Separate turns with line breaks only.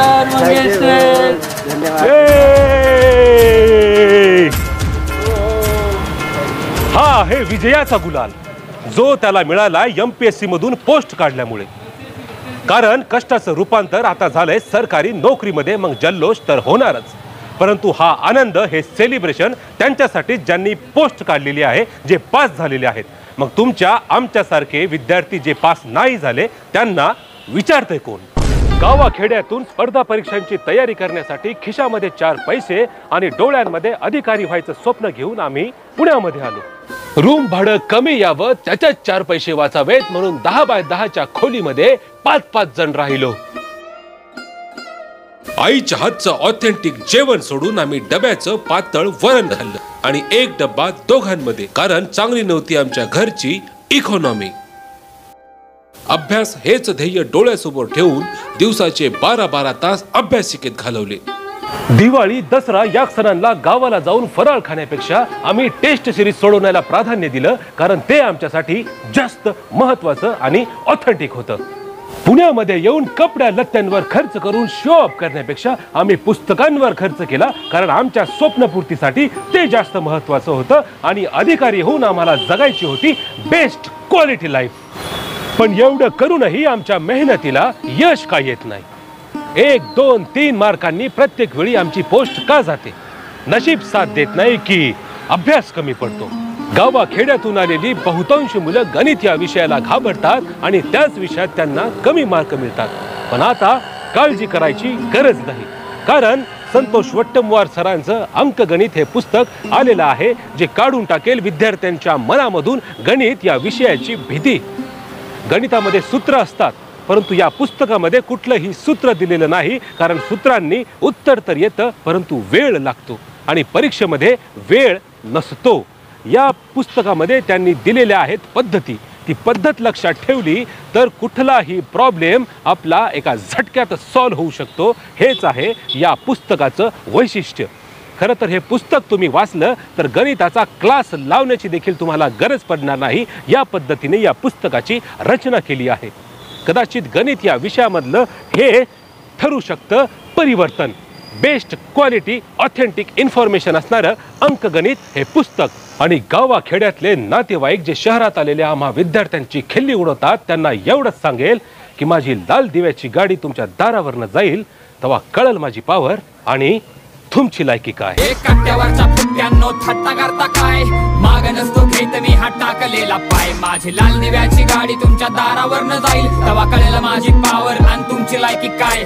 Sir, Mangesh sir.
हा आहे विजयाचा गुलाल, जो त्याला मिळाला MPSC मधून पोस्ट काढल्यामुळे. कारण कष्टाचं रूपांतर आता झालंय सरकारी नोकरीमध्ये, मग जल्लोष तर होणारच. परंतु हा आनंद, हे सेलिब्रेशन त्यांच्यासाठी ज्यांनी पोस्ट काढलेली आहे, जे पास झालेले आहेत. मग तुमच्या आमच्यासारखे विद्यार्थी जे पास नाही झाले त्यांना विचारतंय कोण? गावाखेड्यातून स्पर्धा परीक्षांची तयारी करण्यासाठी खिशामध्ये 4 पैसे आणि डोळ्यांमध्ये अधिकारी व्हायचं स्वप्न घेऊन आम्ही पुण्यामध्ये आलो. रूम भाडं कमी यावं, त्याच्यात 4 पैसे वाचावेत म्हणून 10 बाय 10च्या खोलीमध्ये 5-5 जण राहिलो. आईच्या हातचं ऑथेंटिक जेवण सोडून आम्ही डब्याचं पातळ वरण खाल्लं आणि एक डब्बा दोघांमध्ये, कारण चांगली नव्हती आमच्या घरची इकॉनॉमी. अभ्यास हेच ध्येय डोळ्यासमोर ठेवून दिवसाचे 12-12 तास अभ्यासिकेत घालवले. दिवाळी, दसरा या सणांना गावाला जाऊन फराळ खाण्यापेक्षा आम्ही टेस्ट सिरीज सोडवण्याला प्राधान्य दिलं, कारण ते आमच्यासाठी जास्त महत्वाचं आणि ऑथेंटिक होतं. पुण्यामध्ये येऊन कपड्या लत्त्यांवर खर्च करून शो ऑफ करण्यापेक्षा आम्ही पुस्तकांवर खर्च केला, कारण आमच्या स्वप्नपूर्तीसाठी ते जास्त महत्वाचं होतं आणि अधिकारी होऊन आम्हाला जगायची होती बेस्ट क्वालिटी लाईफ. पण एवढं करूनही आमच्या मेहनतीला यश का येत नाही? 1, 2, 3 मार्कांनी प्रत्येक वेळी आमची पोस्ट का जाते? नशीब साथ देत नाही की अभ्यास कमी पडतो? गावाखेड्यातून आलेली बहुतांश मुलं गणित या विषयाला घाबरतात आणि त्याच विषयात त्यांना कमी मार्क मिळतात. पण आता काळजी करायची गरज नाही, कारण संतोष वट्टमवार सरांचं अंकगणित हे पुस्तक आलेलं आहे, जे काढून टाकेल विद्यार्थ्यांच्या मनामधून गणित या विषयाची भीती. गणितामध्ये सूत्र असतात, परंतु या पुस्तकामध्ये कुठलंही सूत्र दिलेलं नाही, कारण सूत्रांनी उत्तर तर येतं, परंतु वेळ लागतो आणि परीक्षेमध्ये वेळ नसतो. या पुस्तकामध्ये त्यांनी दिलेल्या आहेत पद्धती. ती पद्धत लक्षात ठेवली तर कुठलाही प्रॉब्लेम आपला एका झटक्यात सॉल्व्ह होऊ शकतो. हेच आहे या पुस्तकाचं वैशिष्ट्य. खरं तर हे पुस्तक तुम्ही वाचलं तर गणिताचा क्लास लावण्याची देखील तुम्हाला गरज पडणार नाही. या पद्धतीने या पुस्तकाची रचना केली आहे. कदाचित गणित या विषयामधलं हे ठरू शकतं परिवर्तन. बेस्ट क्वालिटी ऑथेंटिक इन्फॉर्मेशन असणारं अंकगणित हे पुस्तक. आणि गावाखेड्यातले नातेवाईक जे शहरात आलेल्या आम्हा विद्यार्थ्यांची खिल्ली उडवतात, त्यांना एवढंच सांगेल की माझी लाल दिव्याची गाडी तुमच्या दारावरनं जाईल तेव्हा कळल माझी पावर आणि तुमची लायकी काय.
कट्ट्यावरचा फुट्ट्यांनो थट्टा करता काय? माग नसतो घेत मी हा टाकलेला पाय. माझी लाल दिव्याची गाडी तुमच्या दारावरनं जाईल तेव्हा कळेल माझी पावर आणि तुमची लायकी काय.